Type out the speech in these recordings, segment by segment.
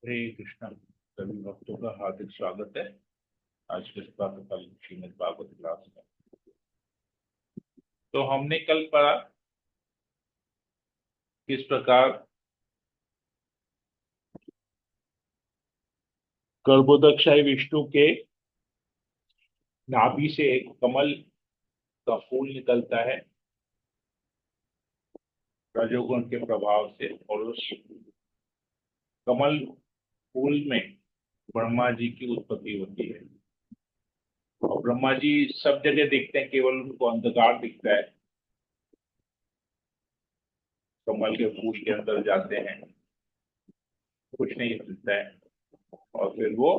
हरे कृष्णा। सभी भक्तों का हार्दिक स्वागत है आज के प्रातःकाल श्रीमद् भागवत क्लास में। तो हमने कल पढ़ा किस प्रकार गर्भोदकशाही विष्णु के नाभि से एक कमल का फूल निकलता है रजोगुण के प्रभाव से, और उस कमल फूल में ब्रह्मा जी की उत्पत्ति होती है। और ब्रह्मा जी सब जगह दिखते हैं, केवल उनको अंधकार दिखता है। कमल के फूल के अंदर जाते हैं, कुछ नहीं दिखता है, और फिर वो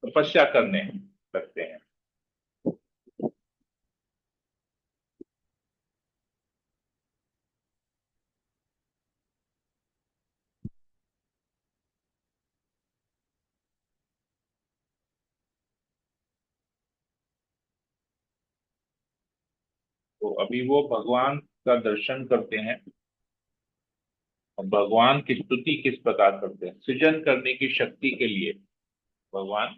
तपस्या करने लगते हैं। तो अभी वो भगवान का दर्शन करते हैं, और भगवान की स्तुति किस प्रकार करते हैं। सृजन करने की शक्ति के लिए भगवान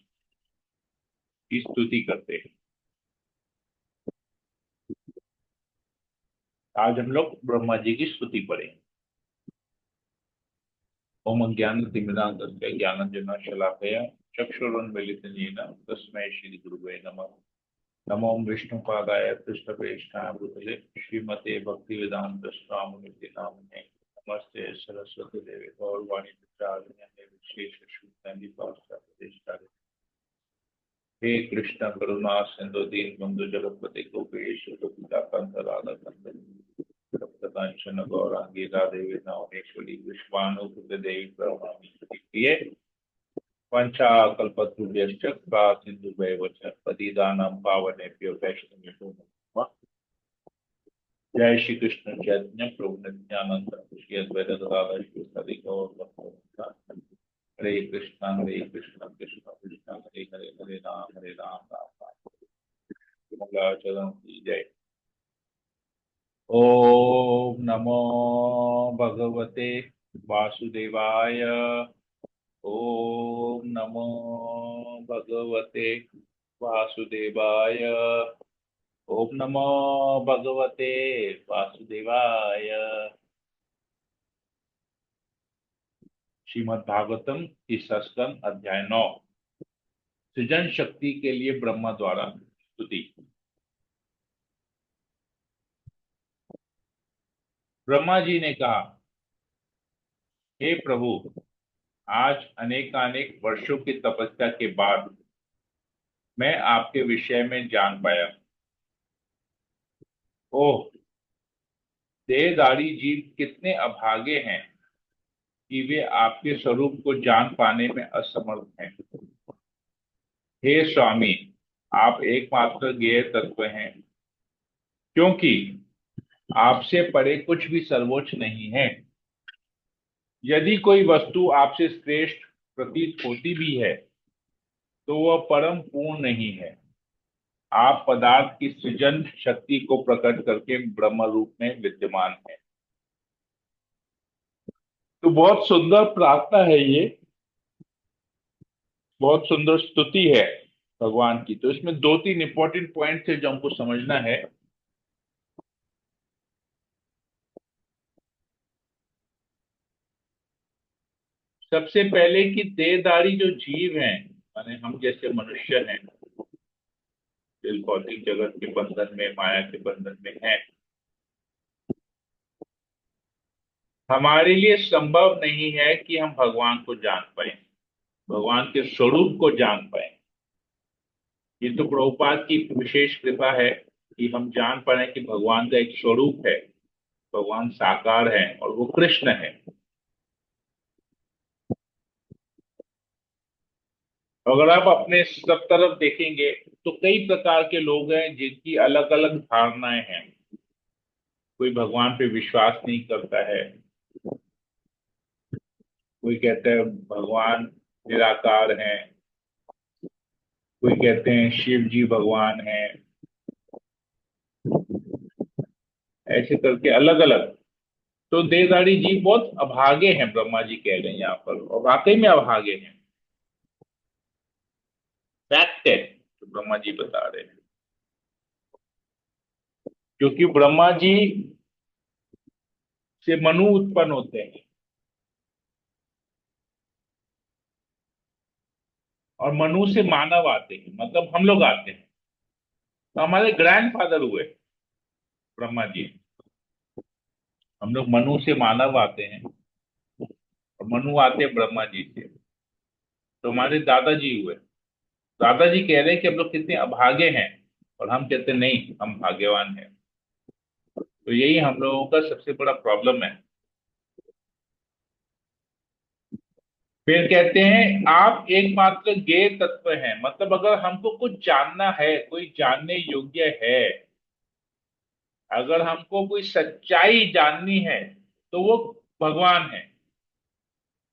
की स्तुति करते हैं। आज हम लोग ब्रह्मा जी की स्तुति पढ़ेंगे। ओम ज्ञानतिमिरान्धस्य ज्ञानाञ्जनशलाकया चक्षुरुन्मीलितं येन तस्मै श्रीगुरुवे नमः। नमो विष्णुपादाय कृष्णप्रेष्ठाय भूतले श्रीमते भक्तिवेदांत स्वामिनिति नामिने। नमस्ते सरस्वती देवे गौरवाणी प्रचारिणे विशेष सूक्तानि। हे कृष्ण करुणा सिंधु दीन बंधु जगतपति गोपेश गोपिकांत राधा कांचन गौरांगी राधे नामेश्वरी विश्वानुसुत देवी प्रणमामि। ये पंचाकल्पतरुभ्यश्च कृपा सिन्धुभ्यैव च पतितानां पावनेभ्यो वैष्णवेभ्यो नमः। जय श्री कृष्ण चैतन्य प्रभु नित्यानंद श्री अद्वैत गदाधर श्री गौर भक्तवृंद। हरे कृष्ण कृष्ण कृष्ण हरे हरे हरे राम राम राम। मंगलाचरण की जय। ओम नमो भगवते वासुदेवाय। ओम नमो भगवते वासुदेवाय। ओम नमो भगवते वासुदेवाय। श्रीमद् भागवतम ईसा स्कंद अध्याय 9, सृजन शक्ति के लिए ब्रह्मा द्वारा स्तुति। ब्रह्मा जी ने कहा, हे प्रभु, आज अनेकानेक वर्षों की तपस्या के बाद मैं आपके विषय में जान पाया। ओह, देहधारी जीव कितने अभागे हैं कि वे आपके स्वरूप को जान पाने में असमर्थ हैं। हे स्वामी, आप एकमात्र ज्ञेय तत्व हैं, क्योंकि आपसे परे कुछ भी सर्वोच्च नहीं है। यदि कोई वस्तु आपसे श्रेष्ठ प्रतीत होती भी है तो वह परम पूर्ण नहीं है। आप पदार्थ की सृजन शक्ति को प्रकट करके ब्रह्म रूप में विद्यमान है। तो बहुत सुंदर प्रार्थना है ये, बहुत सुंदर स्तुति है भगवान की। तो इसमें दो तीन इंपॉर्टेंट पॉइंट्स है जो हमको समझना है। सबसे पहले कि देहधारी जो जीव हैं, माने हम जैसे मनुष्य हैं, इस भौतिक जगत के बंधन में, माया के बंधन में हैं, हमारे लिए संभव नहीं है कि हम भगवान को जान पाए, भगवान के स्वरूप को जान पाए। ये तो प्रभुपाद की विशेष कृपा है कि हम जान पाए कि भगवान का एक स्वरूप है, भगवान साकार है और वो कृष्ण है। अगर आप अपने सब तरफ देखेंगे तो कई प्रकार के लोग हैं जिनकी अलग अलग धारणाएं हैं। कोई भगवान पे विश्वास नहीं करता है, कोई कहते हैं भगवान निराकार है, कोई कहते हैं शिव जी भगवान है। ऐसे करके अलग अलग। तो देहधारी जीव बहुत अभागे हैं, ब्रह्मा जी कह रहे हैं यहाँ पर, और वाकई में अभागे हैं। फैक्ट है जो ब्रह्मा जी बता रहे हैं, क्योंकि ब्रह्मा जी से मनु उत्पन्न होते हैं, और मनु से मानव आते हैं, मतलब हम लोग आते हैं। तो हमारे ग्रैंडफादर हुए ब्रह्मा जी। हम लोग मनु से मानव आते हैं, और मनु आते हैं ब्रह्मा जी से। तो हमारे दादाजी हुए। दादाजी कह रहे हैं कि हम लोग कितने अभागे हैं, और हम कहते हैं नहीं, हम भाग्यवान हैं। तो यही हम लोगों का सबसे बड़ा प्रॉब्लम है। फिर कहते हैं आप एकमात्र ज्ञेय तत्व हैं, मतलब अगर हमको कुछ जानना है, कोई जानने योग्य है, अगर हमको कोई सच्चाई जाननी है, तो वो भगवान है।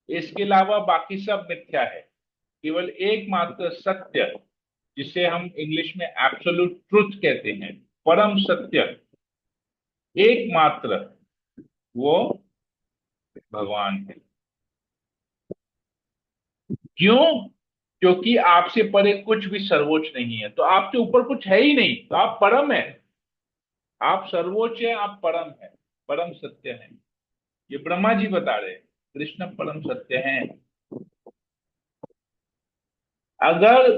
इसके अलावा बाकी सब मिथ्या है। केवल एकमात्र सत्य, जिसे हम इंग्लिश में एब्सोल्यूट ट्रुथ कहते हैं, परम सत्य, एकमात्र, वो भगवान है। क्यों? क्योंकि आपसे परे कुछ भी सर्वोच्च नहीं है, तो आपके ऊपर कुछ है ही नहीं, तो आप परम है। आप सर्वोच्च है, आप परम है, परम सत्य है। ये ब्रह्मा जी बता रहे हैं, कृष्ण परम सत्य हैं। अगर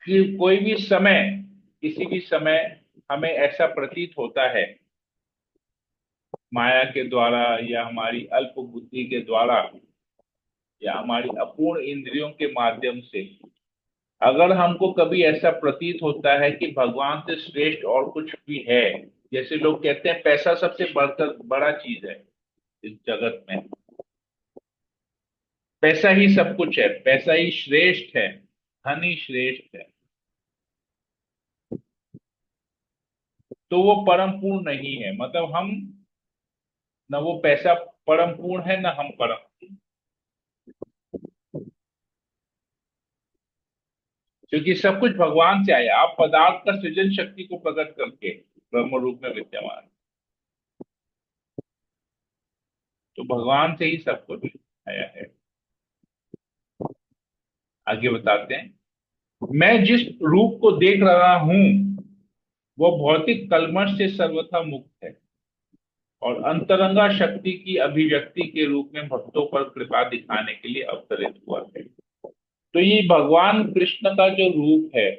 कि कोई भी समय, किसी भी समय हमें ऐसा प्रतीत होता है, माया के द्वारा या हमारी अल्प बुद्धि के द्वारा या हमारी अपूर्ण इंद्रियों के माध्यम से, अगर हमको कभी ऐसा प्रतीत होता है कि भगवान से श्रेष्ठ और कुछ भी है, जैसे लोग कहते हैं पैसा सबसे बढ़कर बड़ा चीज है इस जगत में, पैसा ही सब कुछ है, पैसा ही श्रेष्ठ है, धन ही श्रेष्ठ है, तो वो परम पूर्ण नहीं है। मतलब हम, न वो पैसा परम पूर्ण है, न हम परम। क्योंकि सब कुछ भगवान से आया, आप पदार्थ का सृजन शक्ति को प्रकट करके ब्रह्म रूप में विद्यमान, तो भगवान से ही सब कुछ आया है। आगे बताते हैं, मैं जिस रूप को देख रहा हूं, वह भौतिक कल्मश से सर्वथा मुक्त है, और अंतरंगा शक्ति की अभिव्यक्ति के रूप में भक्तों पर कृपा दिखाने के लिए अवतरित हुआ है। तो ये भगवान कृष्ण का जो रूप है,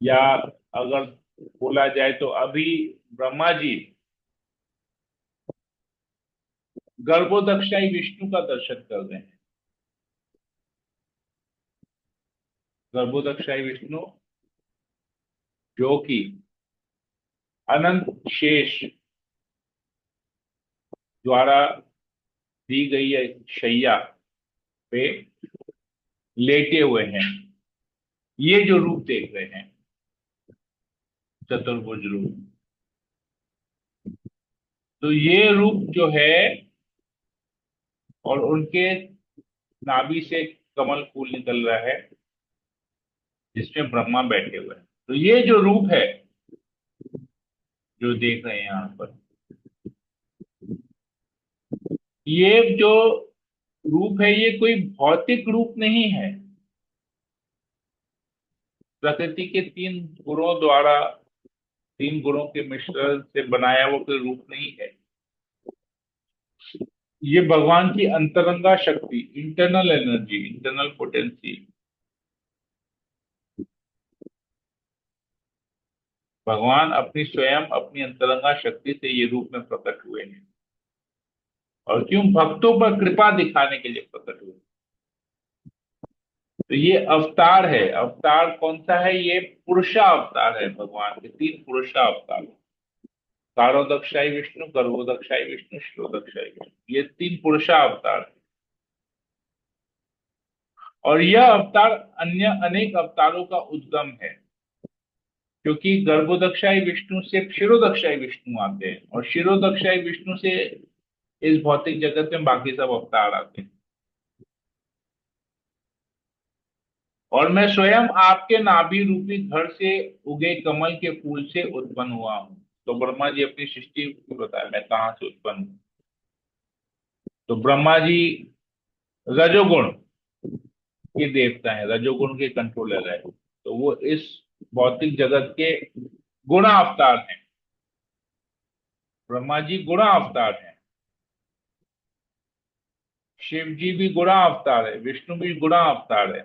या अगर बोला जाए तो अभी ब्रह्मा जी गर्भोदक्षाई विष्णु का दर्शन कर रहे हैं। गर्भोदक्षाई विष्णु, जो कि अनंत शेष द्वारा दी गई है शैया पे लेटे हुए हैं, ये जो रूप देख रहे हैं, चतुर्भुज रूप, तो ये रूप जो है, और उनके नाभि से कमल फूल निकल रहा है, जिसमें ब्रह्मा बैठे हुए हैं। तो ये जो रूप है, जो देख रहे हैं यहाँ पर, ये जो रूप है, ये कोई भौतिक रूप नहीं है। प्रकृति के तीन गुणों द्वारा, तीन गुणों के मिश्रण से बनाया वो कोई रूप नहीं है। ये भगवान की अंतरंगा शक्ति, इंटरनल एनर्जी, इंटरनल पोटेंसी, भगवान अपनी स्वयं अपनी अंतरंगा शक्ति से ये रूप में प्रकट हुए हैं। और क्यों? भक्तों पर कृपा दिखाने के लिए प्रकट हुए। तो ये अवतार है। अवतार कौन सा है? ये पुरुषा अवतार है, भगवान के तीन पुरुषा अवतार, कारोदक्षाई विष्णु, गर्भोदक्षाई विष्णु, शिरोदक्षाई विष्णु, ये तीन पुरुषा अवतार है। और यह अवतार अन्य अनेक अवतारों का उद्गम है, क्योंकि गर्भोदक्षाई विष्णु से क्षीरोदक्षाई विष्णु आते हैं, और क्षीरोदक्षाई विष्णु से इस भौतिक जगत में बाकी सब अवतार आते हैं। और मैं स्वयं आपके नाभि रूपी घर से उगे कमल के फूल से उत्पन्न हुआ हूं। तो ब्रह्मा जी अपनी सृष्टि को बताया, मैं कहाँ से उत्पन्न हूं। तो ब्रह्मा जी रजोगुण के देवता है, रजोगुण के कंट्रोलर है, तो वो इस भौतिक जगत के गुण अवतार हैं। ब्रह्मा जी गुणा अवतार हैं। शिव जी भी गुणा अवतार है, विष्णु भी गुणा अवतार है।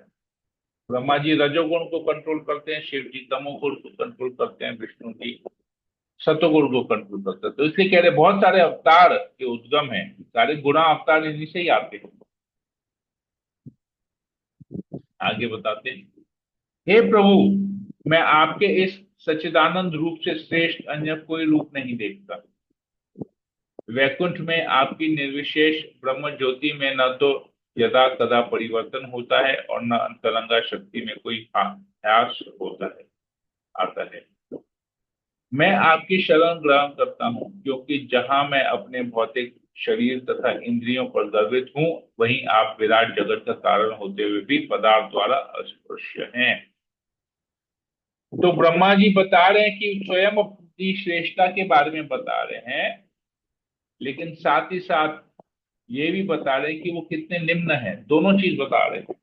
ब्रह्मा जी रजोगुण को कंट्रोल करते हैं, शिव जी तमोगुण को कंट्रोल करते हैं, विष्णु जी सतोगुण को कंट्रोल करते हैं। तो इसलिए कह रहे बहुत सारे अवतार के उद्गम हैं, सारे गुणा अवतार इन्हीं से ही आते हैं। आगे बताते हैं। हे प्रभु, मैं आपके इस सच्चिदानंद रूप से श्रेष्ठ अन्य कोई रूप नहीं देखता। वैकुंठ में आपकी निर्विशेष ब्रह्म ज्योति में न तो यदा कदा परिवर्तन होता है और न अंतरंगा शक्ति में कोई ह्रास होता है, आता है। मैं आपकी शरण ग्रहण करता हूँ, क्योंकि जहां मैं अपने भौतिक शरीर तथा इंद्रियों पर गर्वित हूँ, वहीं आप विराट जगत का कारण होते हुए भी पदार्थ द्वारा अस्पृश्य हैं। तो ब्रह्मा जी बता रहे हैं कि स्वयं अपनी श्रेष्ठता के बारे में बता रहे हैं, लेकिन साथ ही साथ ये भी बता रहे हैं कि वो कितने निम्न है, दोनों चीज बता रहे हैं।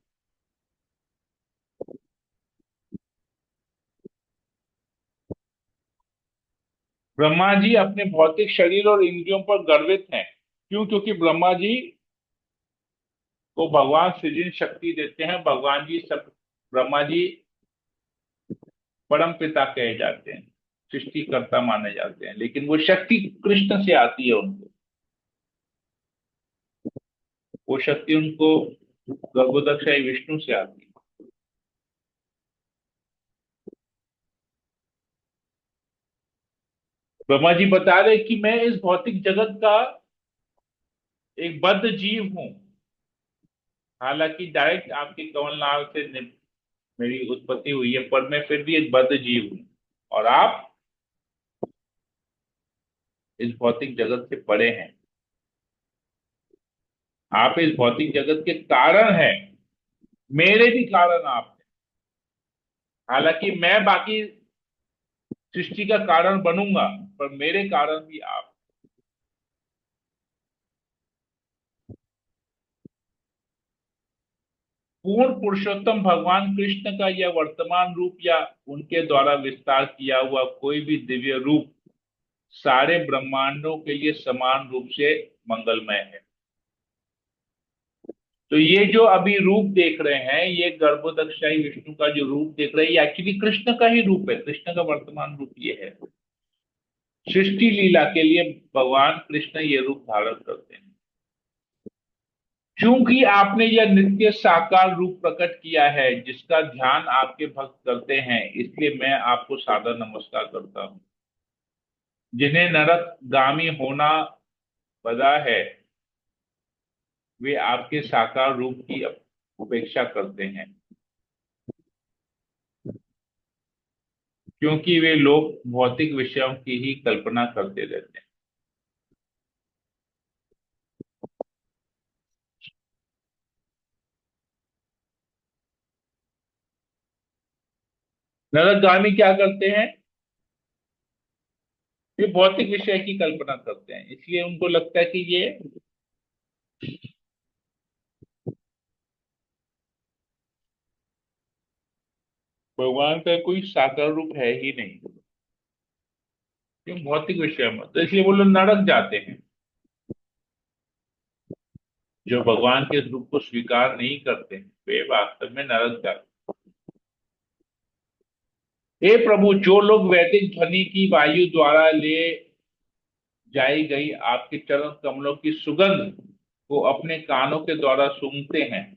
ब्रह्मा जी अपने भौतिक शरीर और इंद्रियों पर गर्वित हैं। क्यों? क्योंकि ब्रह्मा जी को भगवान सृजन शक्ति देते हैं। भगवान जी सब, ब्रह्मा जी परम पिता कहे जाते हैं, सृष्टिकर्ता माने जाते हैं, लेकिन वो शक्ति कृष्ण से आती है उनको। वो शक्ति उनको गर्भोदक्षाई विष्णु से आती है। ब्रह्मा जी बता रहे कि मैं इस भौतिक जगत का एक बद्ध जीव हूं। हालांकि डायरेक्ट आपके कमलनाथ से मेरी उत्पत्ति हुई है, पर मैं फिर भी एक बद्ध जीव हूं। और आप इस भौतिक जगत से परे हैं। आप इस भौतिक जगत के कारण हैं, मेरे भी कारण आप हैं। हालांकि मैं बाकी सृष्टि का कारण बनूंगा, पर मेरे कारण भी आप। पूर्ण पुरुषोत्तम भगवान कृष्ण का यह वर्तमान रूप या उनके द्वारा विस्तार किया हुआ कोई भी दिव्य रूप सारे ब्रह्मांडों के लिए समान रूप से मंगलमय है। तो ये जो अभी रूप देख रहे हैं, ये गर्भोदक्षाई विष्णु का जो रूप देख रहे हैं, ये एक्चुअली कृष्ण का ही रूप है। कृष्ण का वर्तमान रूप ये है। सृष्टि लीला के लिए भगवान कृष्ण ये रूप धारण करते हैं। क्योंकि आपने यह नित्य साकार रूप प्रकट किया है, जिसका ध्यान आपके भक्त करते हैं, इसलिए मैं आपको सादर नमस्कार करता हूं। जिन्हें नरक गामी होना बदा है, वे आपके साकार रूप की उपेक्षा करते हैं, क्योंकि वे लोग भौतिक विषयों की ही कल्पना करते रहते हैं। नरकगामी क्या करते हैं? वे भौतिक विषय की कल्पना करते हैं, इसलिए उनको लगता है कि ये भगवान का कोई साकार रूप है ही नहीं, क्यों? भौतिक विषय में, तो इसलिए वो लोग नरक जाते हैं। जो भगवान के रूप को स्वीकार नहीं करते वे वास्तव में नरक जाते हैं। हे प्रभु, जो लोग वैदिक ध्वनि की वायु द्वारा ले जाई गई आपके चरण कमलों की सुगंध को अपने कानों के द्वारा सूंघते हैं,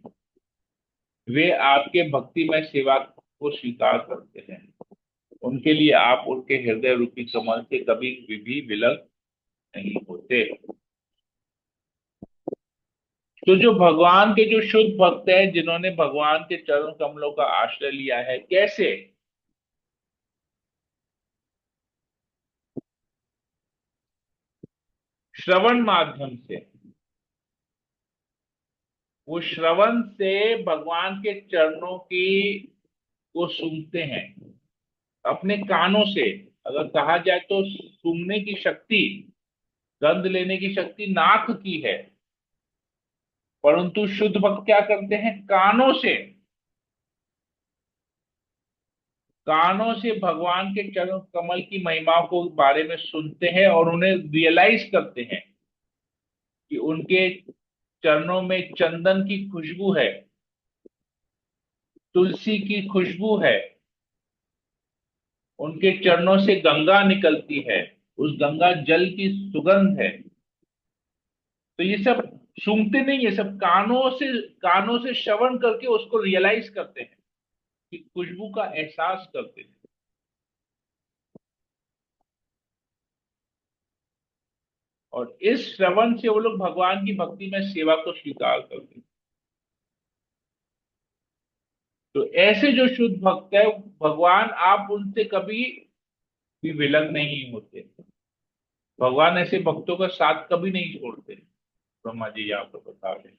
वे आपके भक्तिमय सेवा को स्वीकार करते हैं। उनके लिए आप उनके हृदय रूपी कमल से कभी भी विलग नहीं होते। तो जो भगवान के जो शुद्ध भक्त हैं, जिन्होंने भगवान के चरण कमलों का आश्रय लिया है, कैसे? श्रवण माध्यम से। वो श्रवण से भगवान के चरणों की को सुनते हैं, अपने कानों से। अगर कहा जाए तो सूंघने की शक्ति, गंध लेने की शक्ति नाक की है, परंतु शुद्ध भक्त क्या करते हैं, कानों से भगवान के चरण कमल की महिमा को बारे में सुनते हैं और उन्हें रियलाइज करते हैं कि उनके चरणों में चंदन की खुशबू है, तुलसी की खुशबू है, उनके चरणों से गंगा निकलती है, उस गंगा जल की सुगंध है। तो ये सब सूंघते नहीं, ये सब कानों से श्रवण करके उसको रियलाइज करते हैं, कि खुशबू का एहसास करते हैं। और इस श्रवण से वो लोग भगवान की भक्ति में सेवा को स्वीकार करते हैं। तो ऐसे जो शुद्ध भक्त है, भगवान आप उनसे कभी भी विलग नहीं होते। भगवान ऐसे भक्तों का साथ कभी नहीं छोड़ते। ब्रह्मा जी यहाँ पर बता रहे हैं।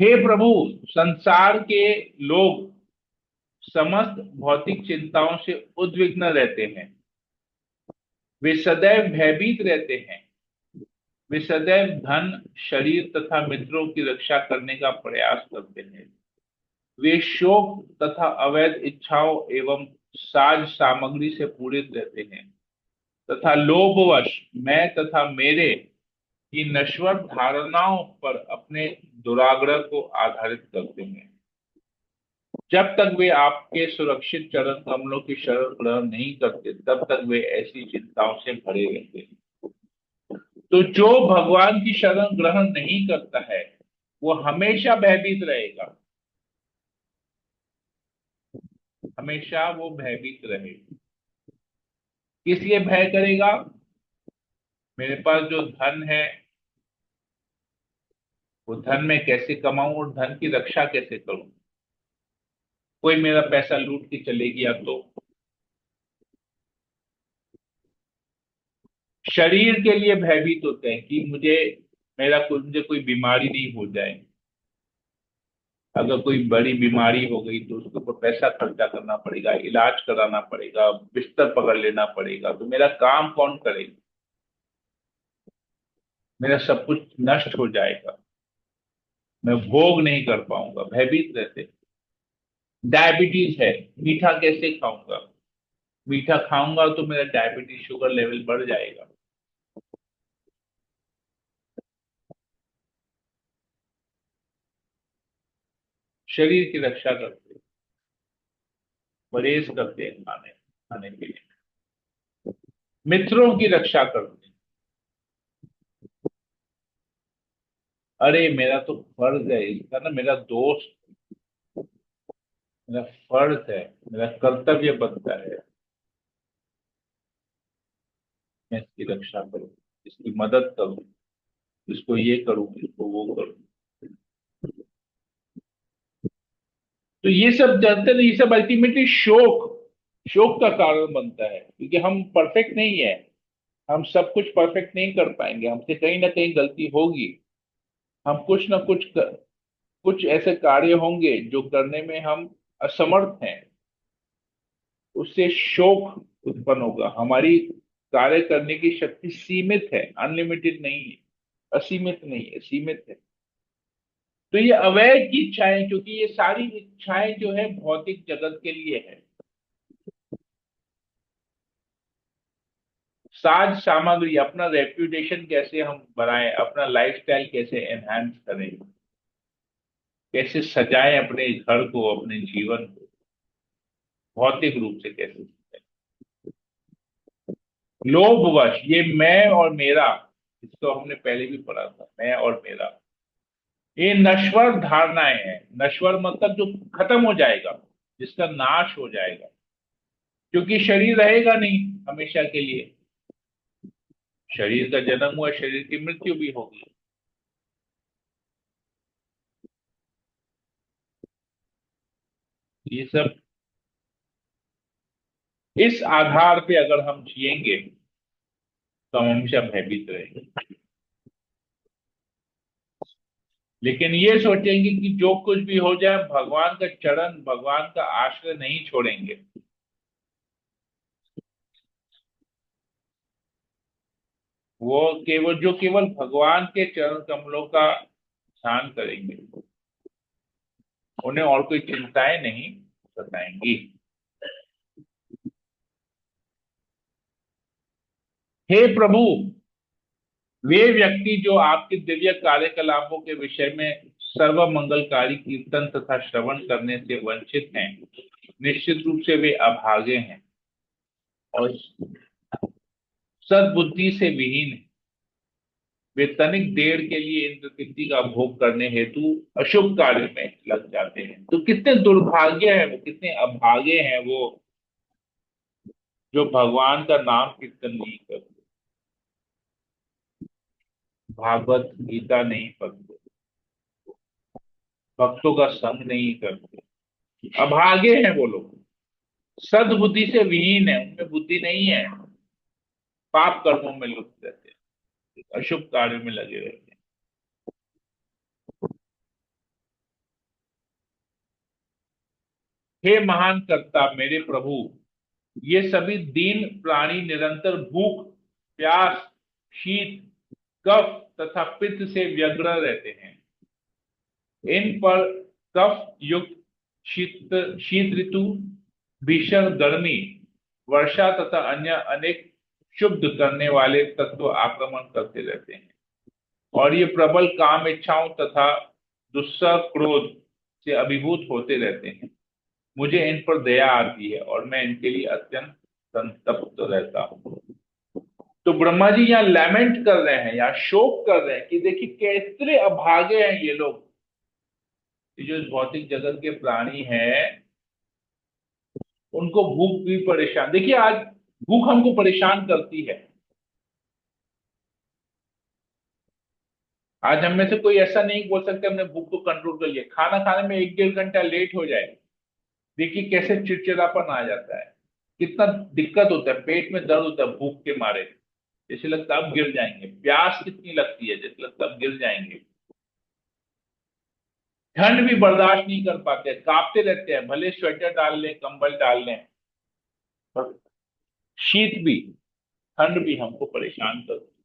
हे प्रभु, संसार के लोग समस्त भौतिक चिंताओं से उद्विग्न रहते हैं। वे सदैव भयभीत रहते हैं। वे सदैव धन, शरीर तथा मित्रों की रक्षा करने का प्रयास करते हैं। वे शोक तथा अवैध इच्छाओं एवं साज सामग्री से पूरित रहते हैं तथा लोभवश मैं तथा मेरे की नश्वर धारणाओं पर अपने दुराग्रह को आधारित करते हैं। जब तक वे आपके सुरक्षित चरण कमलों की शरण ग्रहण नहीं करते, तब तक वे ऐसी चिंताओं से भरे रहते हैं। तो जो भगवान की शरण ग्रहण नहीं करता है, वो हमेशा भयभीत रहेगा। हमेशा वो भयभीत रहेगा। किस लिए भय करेगा? मेरे पास जो धन है, वो धन मैं कैसे कमाऊं और धन की रक्षा कैसे करूं? कोई मेरा पैसा लूट के चले गया तो? शरीर के लिए भयभीत होते हैं कि मुझे कोई बीमारी नहीं हो जाए। अगर कोई बड़ी बीमारी हो गई तो उसके ऊपर पैसा खर्चा करना पड़ेगा, इलाज कराना पड़ेगा, बिस्तर पकड़ लेना पड़ेगा, तो मेरा काम कौन करेगा? मेरा सब कुछ नष्ट हो जाएगा, मैं भोग नहीं कर पाऊंगा। भयभीत रहते। डायबिटीज है, मीठा कैसे खाऊंगा? मीठा खाऊंगा तो मेरा डायबिटीज शुगर लेवल बढ़ जाएगा। शरीर की रक्षा करते हैं, परहेज करते हैं खाने खाने के लिए। मित्रों की रक्षा करते हैं। अरे मेरा तो फर्ज है इसका ना, मेरा दोस्त, मेरा फर्ज है, मेरा कर्तव्य बनता है, मैं इसकी रक्षा करूं, इसकी मदद करूं, इसको ये करूं, इसको वो करूं। तो ये सब जानते नहीं, ये सब अल्टीमेटली शोक शोक का कारण बनता है, क्योंकि हम परफेक्ट नहीं है। हम सब कुछ परफेक्ट नहीं कर पाएंगे, हमसे कहीं ना कहीं गलती होगी। हम कुछ ना कुछ ऐसे कार्य होंगे जो करने में हम असमर्थ हैं। उससे शोक उत्पन्न होगा। हमारी कार्य करने की शक्ति सीमित है, अनलिमिटेड नहीं है, असीमित नहीं है, सीमित है। तो ये अवैध की इच्छाएं, क्योंकि ये सारी इच्छाएं जो है भौतिक जगत के लिए है। साज सामग्री, अपना रेप्यूटेशन कैसे हम बढ़ाएं, अपना लाइफस्टाइल कैसे एनहांस करें, कैसे सजाएं अपने घर को, अपने जीवन को, भौतिक रूप से कैसे सजाएं। लोभवश, ये मैं और मेरा, इसको हमने पहले भी पढ़ा था, मैं और मेरा, ये नश्वर धारणाएं हैं। नश्वर मतलब जो खत्म हो जाएगा, जिसका नाश हो जाएगा, क्योंकि शरीर रहेगा नहीं हमेशा के लिए। शरीर का जन्म हुआ, शरीर की मृत्यु भी होगी। ये सब इस आधार पे अगर हम जिएंगे तो हम हमेशा भयभीत रहेंगे। लेकिन ये सोचेंगे कि जो कुछ भी हो जाए भगवान का चरण, भगवान का आश्रय नहीं छोड़ेंगे। वो केवल जो केवल भगवान के चरण कमलों का ध्यान करेंगे, उन्हें और कोई चिंताएं नहीं सताएंगी। हे प्रभु, वे व्यक्ति जो आपके दिव्य कार्यकलापों के विषय में सर्व मंगलकारी कीर्तन तथा श्रवण करने से वंचित हैं, निश्चित रूप से वे अभागे हैं और सद्बुद्धि से विहीन हैं। वे तनिक देर के लिए इंद्र कृति का भोग करने हेतु अशुभ कार्य में लग जाते हैं। तो कितने दुर्भाग्य है वो, कितने अभागे हैं वो, जो भगवान का नाम कीर्तन नहीं करते, भागवत गीता नहीं पढ़ते, भक्तों का संग नहीं करते। अभागे हैं वो लोग, सद्बुद्धि से विहीन है, उनमें बुद्धि नहीं है, पाप कर्मों में लिप्त रहते हैं, अशुभ कार्य में लगे रहते हैं। हे महान कर्ता मेरे प्रभु, ये सभी दीन प्राणी निरंतर भूख, प्यास, शीत, कफ तथा पित्त से व्यग्र रहते हैं। इन पर कफ युक्त शीत शीत ऋतु, भीषण गर्मी, वर्षा तथा अन्य अनेक क्षुब्ध करने वाले तत्व आक्रमण करते रहते हैं, और ये प्रबल काम इच्छाओं तथा दुस्सह क्रोध से अभिभूत होते रहते हैं। मुझे इन पर दया आती है और मैं इनके लिए अत्यंत संतप्त रहता हूँ। तो ब्रह्मा जी यहाँ लैमेंट कर रहे हैं, यहाँ शोक कर रहे हैं कि देखिए कितने अभागे हैं ये लोग। ये जो इस भौतिक जगत के प्राणी हैं, उनको भूख भी परेशान, देखिए आज भूख हमको परेशान करती है। आज हम में से कोई ऐसा नहीं बोल सकते हमने भूख को कंट्रोल कर लिया। खाना खाने में 1-1.5 घंटा लेट हो जाए, देखिए कैसे चिड़चिड़ापन आ जाता है, कितना दिक्कत होता है, पेट में दर्द होता है भूख के मारे, जैसे लगता है अब गिर जाएंगे। प्यास कितनी लगती है, जैसे लगता है अब गिर जाएंगे। ठंड भी बर्दाश्त नहीं कर पाते, कांपते रहते हैं, भले स्वेटर डाल लें, कंबल डाल लें, पर शीत भी, ठंड भी हमको परेशान करती है।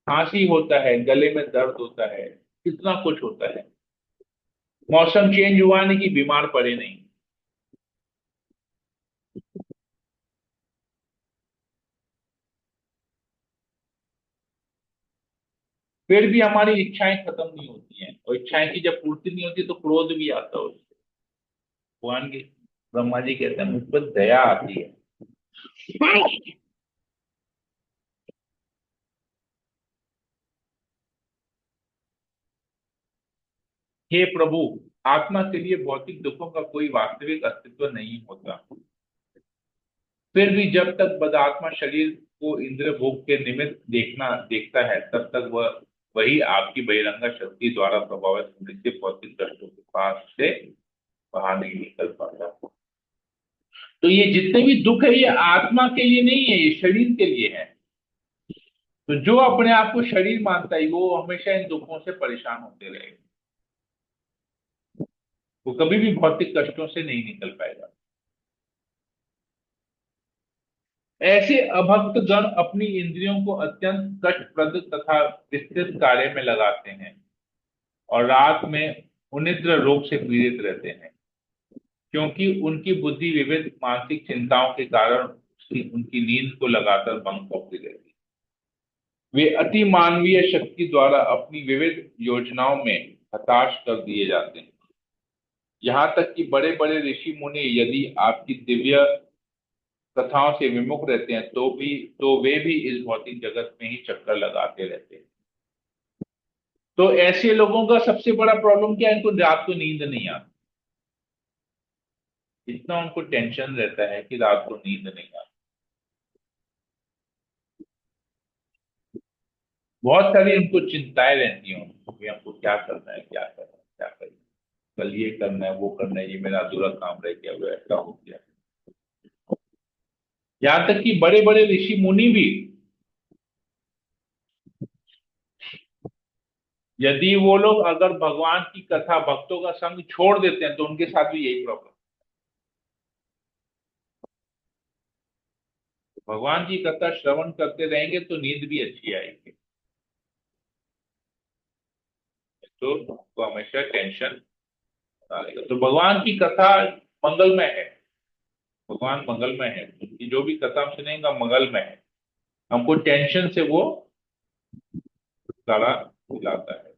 खांसी होता है, गले में दर्द होता है, कितना कुछ होता है। मौसम चेंज हुआ नहीं कि बीमार पड़े नहीं। फिर भी हमारी इच्छाएं खत्म नहीं होती हैं, और इच्छाएं की जब पूर्ति नहीं होती तो क्रोध भी आता है उससे। भगवान की, ब्रह्मा जी कहते हैं मुझ पर दया आती है। हे प्रभु, आत्मा के लिए भौतिक दुखों का कोई वास्तविक अस्तित्व नहीं होता। फिर भी जब तक बदात्मा शरीर को इंद्र भोग के निमित्त देखता है, तब तक वही आपकी बहिरंगा शक्ति द्वारा प्रभावित होने से भौतिक कष्टों के पास से बाहर नहीं निकल पाता। तो ये जितने भी दुख है ये आत्मा के लिए नहीं है, ये शरीर के लिए है। तो जो अपने आप को शरीर मानता है वो हमेशा इन दुखों से परेशान होते रहेगा, वो कभी भी भौतिक कष्टों से नहीं निकल पाएगा। ऐसे अभक्त गण अपनी इंद्रियों को अत्यंत कष्टप्रद तथा विस्तृत कार्य में लगाते हैं, और रात में उनिद्र रोग से पीड़ित रहते हैं, क्योंकि उनकी बुद्धि विविध मानसिक चिंताओं के कारण उनकी नींद को लगातार भंग करती रहती है। वे अति मानवीय शक्ति द्वारा अपनी विविध योजनाओं में हताश कर दिए जाते हैं। यहाँ तक कि बड़े बड़े ऋषि मुनि यदि आपकी दिव्य कथाओं से विमुख रहते हैं तो वे भी इस भौतिक जगत में ही चक्कर लगाते रहते हैं। तो ऐसे लोगों का सबसे बड़ा प्रॉब्लम क्या है, इनको रात को नींद नहीं आती। इतना उनको टेंशन रहता है कि रात को नींद नहीं आती। बहुत सारी उनको चिंताएं रहती हैं उनको कि हमको क्या करना है, क्या करना है, क्या करना है, कल ये करना है, वो करना है, ये मेरा अधूरा काम रह गया, वो ऐसा हो गया। यहाँ तक कि बड़े बड़े ऋषि मुनि भी यदि वो लोग अगर भगवान की कथा, भक्तों का संग छोड़ देते हैं तो उनके साथ भी यही प्रॉब्लम। भगवान की कथा श्रवण करते रहेंगे तो नींद भी अच्छी आएगी। तो आपको हमेशा टेंशन आएगा। तो भगवान की कथा मंगलमय है। भगवान मंगलमय है, उनकी जो भी कथा हम सुनेंगे मंगलमय है। हमको टेंशन से वो छुटकारा दिलाता है।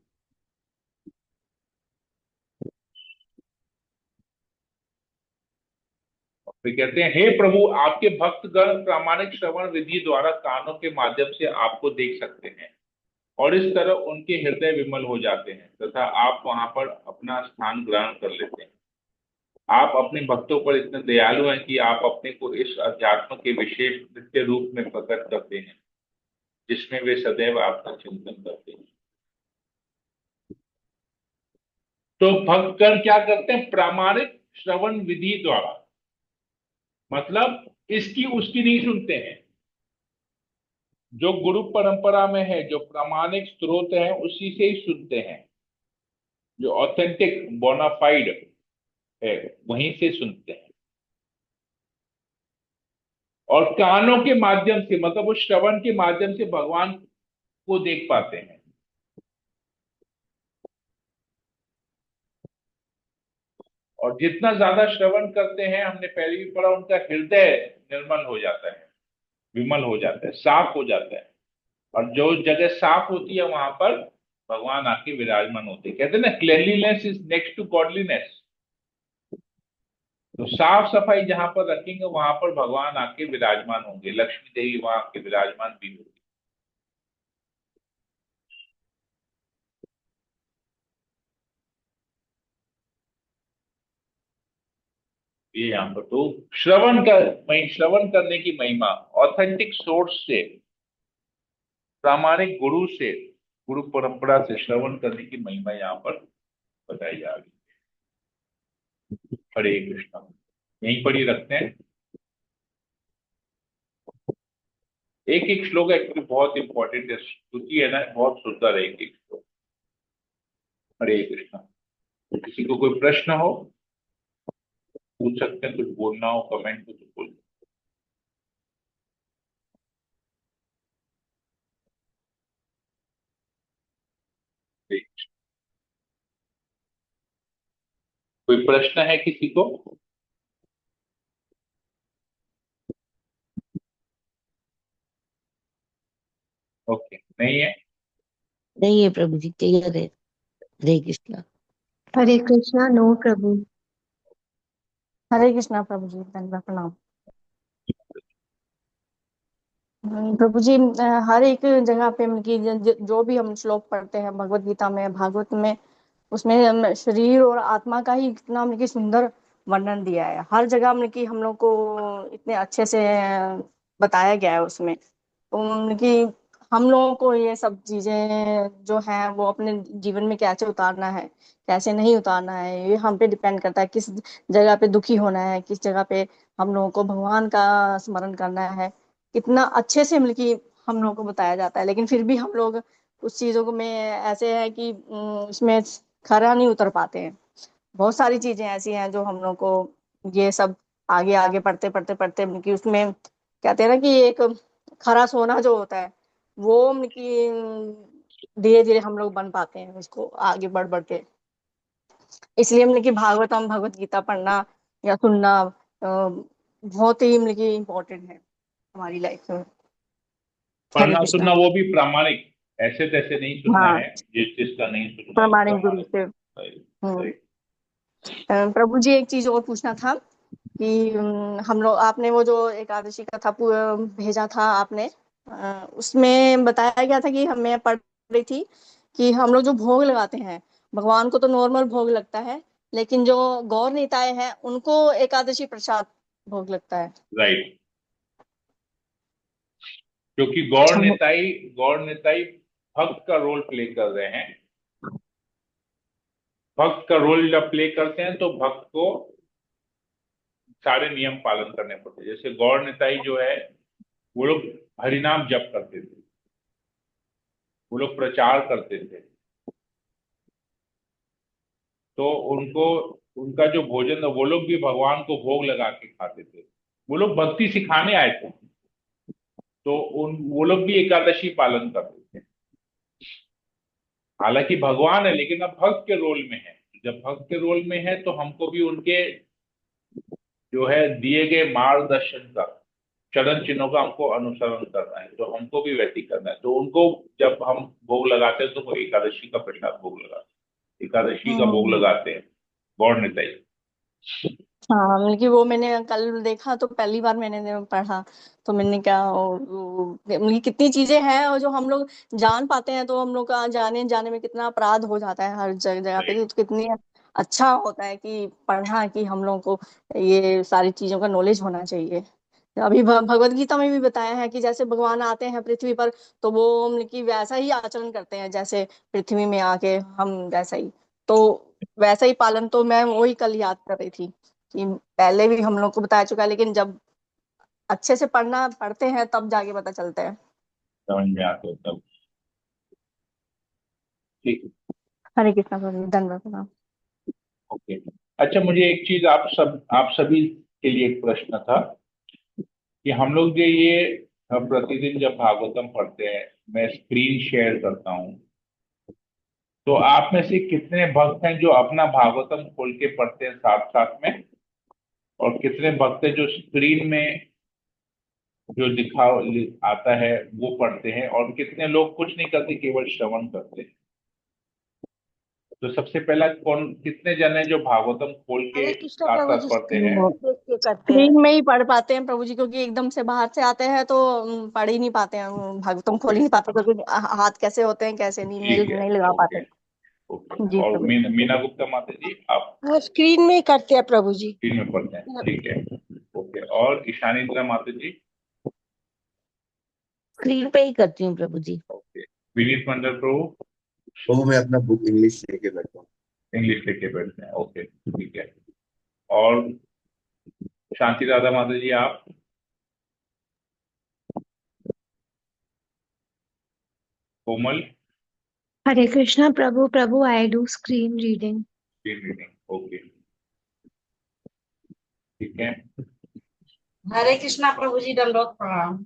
फिर कहते हैं, हे प्रभु, आपके भक्तगण प्रामाणिक श्रवण विधि द्वारा कानों के माध्यम से आपको देख सकते हैं और इस तरह उनके हृदय विमल हो जाते हैं तथा आप वहां पर अपना स्थान ग्रहण कर लेते हैं। आप अपने भक्तों पर इतने दयालु हैं कि आप अपने को इस अध्यात्म के विशेष नृत्य रूप में प्रकट करते हैं जिसमें वे सदैव आपका चिंतन करते हैं। तो भक्तगण क्या करते हैं? प्रामाणिक श्रवण विधि द्वारा, मतलब इसकी उसकी नहीं सुनते हैं। जो गुरु परंपरा में है, जो प्रामाणिक स्रोत है, उसी से ही सुनते हैं। जो ऑथेंटिक बोनाफाइड है वहीं से सुनते हैं। और कानों के माध्यम से, मतलब वो श्रवण के माध्यम से भगवान को देख पाते हैं। और जितना ज्यादा श्रवण करते हैं, हमने पहले भी पढ़ा, उनका हृदय निर्मल हो जाता है, विमल हो जाता है, साफ हो जाता है। और जो जगह साफ होती है वहां पर भगवान आके विराजमान होते हैं। कहते हैं ना, cleanliness is next to godliness. तो साफ सफाई जहां पर रखेंगे वहां पर भगवान आके विराजमान होंगे, लक्ष्मी देवी वहां आके विराजमान भी होगी। ये यहाँ पर तो श्रवण करने की महिमा ऑथेंटिक सोर्स से, प्रामाणिक गुरु से, गुरु परंपरा से श्रवण करने की महिमा यहाँ पर बताई जा रही है। हरे कृष्णा। यहीं पर ही रखते हैं। एक एक श्लोक एक्चुअली बहुत इंपॉर्टेंट है, स्तुति है ना, बहुत सुंदर है एक एक श्लोक। हरे कृष्णा। तो किसी को कोई प्रश्न हो पूछ सकते हैं, कुछ बोलना हो कमेंट में तो बोल। कोई प्रश्न है किसी को? ओके, नहीं है। नहीं है प्रभु जी, क्लियर है। हरे कृष्णा। हरे कृष्णा। नो प्रभु। हरे कृष्णा प्रभु जी, धन्यवाद, प्रणाम। प्रभु जी, हर एक जगह पे मतलब कि जो भी हम श्लोक पढ़ते हैं भगवत गीता में, भागवत में, उसमें शरीर और आत्मा का ही कितना मतलब कि सुंदर वर्णन दिया है। हर जगह मतलब कि हम लोग को इतने अच्छे से बताया गया है उसमें। तो मतलब कि हम लोगों को ये सब चीजें जो है वो अपने जीवन में कैसे उतारना है, कैसे नहीं उतारना है, ये हम पे डिपेंड करता है। किस जगह पे दुखी होना है, किस जगह पे हम लोगों को भगवान का स्मरण करना है, कितना अच्छे से मतलब कि हम लोगों को बताया जाता है। लेकिन फिर भी हम लोग उस चीजों को में ऐसे है कि उसमें खरा नहीं उतर पाते हैं। बहुत सारी चीजें ऐसी हैं जो हम लोग को ये सब आगे आगे पढ़ते पढ़ते पढ़ते मतलब कि उसमें कहते हैं ना कि एक खरा सोना जो होता है वो मतलब कि धीरे धीरे हम लोग बन पाते हैं उसको आगे बढ़ बढ़ के। इसलिए मतलब कि भागवतम, भगवत गीता पढ़ना या सुनना बहुत ही मतलब कि इम्पोर्टेंट है हमारी लाइफ में। हरे पढ़ना कृष्णा। सुनना वो भी प्रामाणिक, ऐसे तैसे नहीं सुनना हाँ, है, जिस जिसका नहीं सुनना है, प्रमाणिक गुरु प्रामाणिक। से। सही। हम्म। सही। प्रभु जी, एक चीज और पूछना था कि हम लोग, आपने वो जो एकादशी का था भेजा था आपने, उसमें बताया गया था कि मैं पढ़ रही थी कि हम लोग जो भोग लगाते हैं भगवान को तो नॉर्मल भोग लगता है, लेकिन जो गौर निताय हैं उनको एकादशी प्रसाद भोग लगता है। राइट। क्योंकि अच्छा। गौर निताई भक्त का रोल प्ले कर रहे हैं। भक्त का रोल जब प्ले करते हैं तो भक्त को सारे नियम पालन करने पड़ते हैं। जैसे गौर निताई जो है, वो लोग हरिनाम जप करते थे, वो लोग प्रचार करते थे, तो उनको उनका जो भोजन था वो लोग भी भगवान को भोग लगा के खाते थे। वो लोग भक्ति सिखाने आए थे, तो उन वो लोग भी एकादशी पालन करते थे। हालांकि भगवान है लेकिन अब भक्त के रोल में है। जब भक्त के रोल में है तो हमको भी उनके जो है दिए गए मार्गदर्शन का, चरण चिन्हों का हमको अनुसरण करना है, तो हमको भी वैसे ही करना है। तो उनको जब हम भोग लगाते हैं तो वो एकादशी का प्रसाद भोग लगाते, एकादशी का भोग हम्म। लगाते हैं गौर निताई। हाँ, मतलब कि वो मैंने कल देखा तो पहली बार मैंने पढ़ा, तो मैंने क्या मतलब कि कितनी चीजें हैं और जो हम लोग जान पाते हैं तो हम लोग का जाने जाने में कितना अपराध हो जाता है हर जगह जगह पे, तो कितनी अच्छा होता है कि पढ़ा कि हम लोगों को ये सारी चीजों का नॉलेज होना चाहिए। अभी भगवत गीता में भी बताया है कि जैसे भगवान आते हैं पृथ्वी पर तो वो मतलब कि वैसा ही आचरण करते हैं जैसे पृथ्वी में आके हम वैसा ही, तो वैसा ही पालन, तो मैं वही कल याद कर रही थी कि पहले भी हम लोग को बताया चुका है, लेकिन जब अच्छे से पढ़ते हैं तब जाके पता चलता है। समझ में आते हो तब। ठीक है। हरे कृष्णा प्रभु, धन्यवाद प्रणाम। ओके। अच्छा, मुझे एक चीज आप सभी के लिए एक प्रश्न था कि हम लोग जो ये प्रतिदिन जब भागवतम पढ़ते हैं, मैं स्क्रीन शेयर करता हूँ, तो आप में से कितने भक्त हैं जो अपना भागवतम खोल के पढ़ते हैं साथ साथ में, और कितने भक्त हैं जो स्क्रीन में जो आता है वो पढ़ते हैं, और कितने लोग कुछ नहीं करते केवल श्रवण करते हैं? तो सबसे पहला कौन, कितने जन हैं जो भागवतम खोल के हरे कृष्णा साथ प्रभु साथ जी, पढ़ते स्क्रीन हैं? देख के करते हैं। स्क्रीन में ही पढ़ पाते हैं प्रभु जी, क्योंकि एकदम से बाहर से आते हैं तो पढ़ ही नहीं पाते हैं, भागवतम खोल ही नहीं पाते, क्योंकि हाथ कैसे होते हैं कैसे नहीं, मेल ठीक है। नहीं लगा ओके। पाते। ओके। जी और प्रभु। मीना गुप्ता माता जी, आप वो स्क्रीन में ही करते हैं प्रभु जी। स्क्रीन में पढ़ते हैं? ठीक है। ओके। और ईशानी इंदिरा माता जी? स्क्रीन पे ही करती हूँ प्रभु जी। ओके। विनीत मंडल प्रभु? वो मैं अपना बुक इंग्लिश लेके बैठा हूँ। इंग्लिश लेके बैठते हैं। ओके, ठीक है। और शांति राधा माता जी, आप? कोमल? हरे कृष्णा प्रभु प्रभु I do screen reading. Screen reading. Okay, ठीक है। हरे कृष्णा प्रभु जी, दंडवत प्रणाम।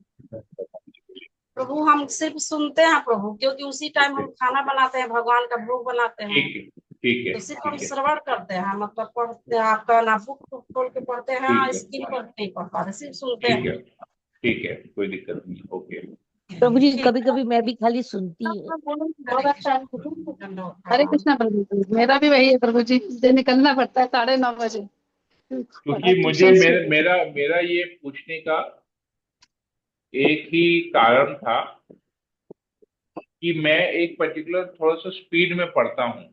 प्रभु हम सिर्फ सुनते हैं प्रभु, क्योंकि उसी टाइम हम खाना बनाते हैं, भगवान का भोग बनाते हैं, ठीक है। ठीक है। तो सिर्फ हम ठीक है। श्रवण करते हैं, मतलब पढ़ते हैं, आपका ना बुक खोल के पढ़ते हैं, ठीक है। स्क्रीन पर नहीं पढ़ पाते, सिर्फ सुनते ठीक हैं। है। ठीक है, कोई दिक्कत नहीं। ओके। प्रभु जी ठीक कभी कभी मैं भी खाली सुनती हूँ। है। हरे कृष्णा, दंडवत हरे प्रणाम। कृष्णा प्रभु जी, मेरा भी वही है प्रभु जी, मुझे निकलना पड़ता है 9:30 बजे। क्योंकि मुझे ट्यूशन से। मेरा मेरा ये पूछने का एक ही कारण था कि मैं एक पर्टिकुलर थोड़ा सा स्पीड में पढ़ता हूँ,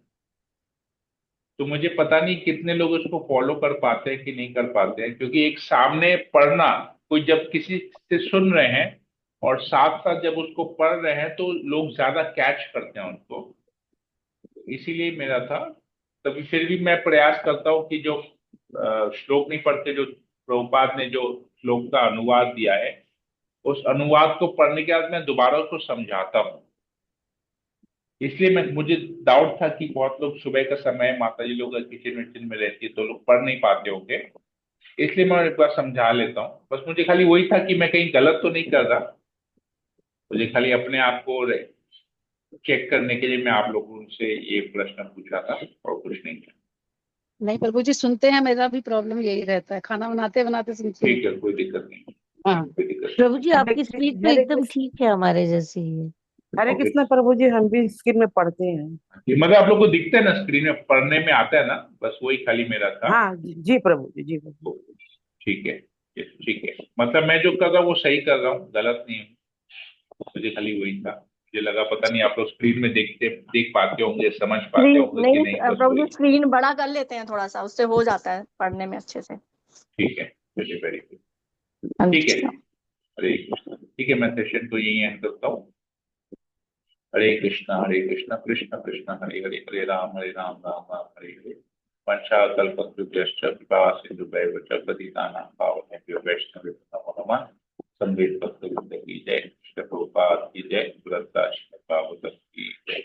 तो मुझे पता नहीं कितने लोग उसको फॉलो कर पाते हैं कि नहीं कर पाते हैं। क्योंकि एक सामने पढ़ना, कोई जब किसी से सुन रहे हैं और साथ साथ जब उसको पढ़ रहे हैं तो लोग ज्यादा कैच करते हैं उनको, इसीलिए मेरा था। तभी फिर भी मैं प्रयास करता हूँ कि जो श्लोक नहीं पढ़ते, जो प्रभुपाद ने जो श्लोक का अनुवाद दिया है, उस अनुवाद को पढ़ने के बाद मैं दोबारा उसको समझाता हूँ। इसलिए मुझे डाउट था कि बहुत लोग सुबह का समय माता जी लोग किचन विचन में रहती है तो लोग पढ़ नहीं पाते होंगे, इसलिए मैं एक बार समझा लेता हूँ। बस मुझे खाली वही था कि मैं कहीं गलत तो नहीं कर रहा, मुझे खाली अपने आप को चेक करने के लिए मैं आप लोगों से ये प्रश्न पूछा था, और कुछ नहीं था। नहीं प्रभु जी, सुनते हैं, मेरा भी प्रॉब्लम यही रहता है, खाना बनाते बनाते सुनती हूँ। ठीक है, कोई दिक्कत नहीं। हाँ। कोई दिक्कत प्रभु जी हरे आपकी स्पीड तो हरे एकदम कृष्ण ठीक है, हमारे जैसी ही है। हरे नहीं। ओके। कृष्ण प्रभु जी, हम भी स्क्रीन में पढ़ते हैं। मतलब आप लोग को दिखता है ना स्क्रीन में, पढ़ने में आता है ना, बस वही खाली मेरा था। हाँ जी प्रभु जी, जी प्रभु। ठीक है। ठीक है, मतलब मैं जो कर रहा हूँ वो सही कर रहा हूँ, गलत नहीं हूँ। मुझे खाली वही था, मुझे लगा पता नहीं आप लोग स्क्रीन में देख पाते होंगे, समझ पाते स्क्रीन होंगे कि नहीं, नहीं, बस प्रभु वही। जी स्क्रीन बड़ा कर लेते हैं थोड़ा सा, उससे हो जाता है पढ़ने में अच्छे से। ठीक है, चलिए, वेरी गुड। हरे ठीक है। कृष्णा। हरे कृष्ण। ठीक है, मैं सेशन को यही एंड करता हूँ। हरे कृष्णा कृष्ण कृष्ण हरे हरे, हरे राम राम राम हरे हरे। पंचाकल्पतरुभ्यश्च कृपा सिंधुभैव च पतितानां पावनेभ्यो वैष्णवेभ्यो नमो नमः। संवेद भक्त की जय, श्री प्रभुपाद की जय, गुरुदास श्री भागवत की जय।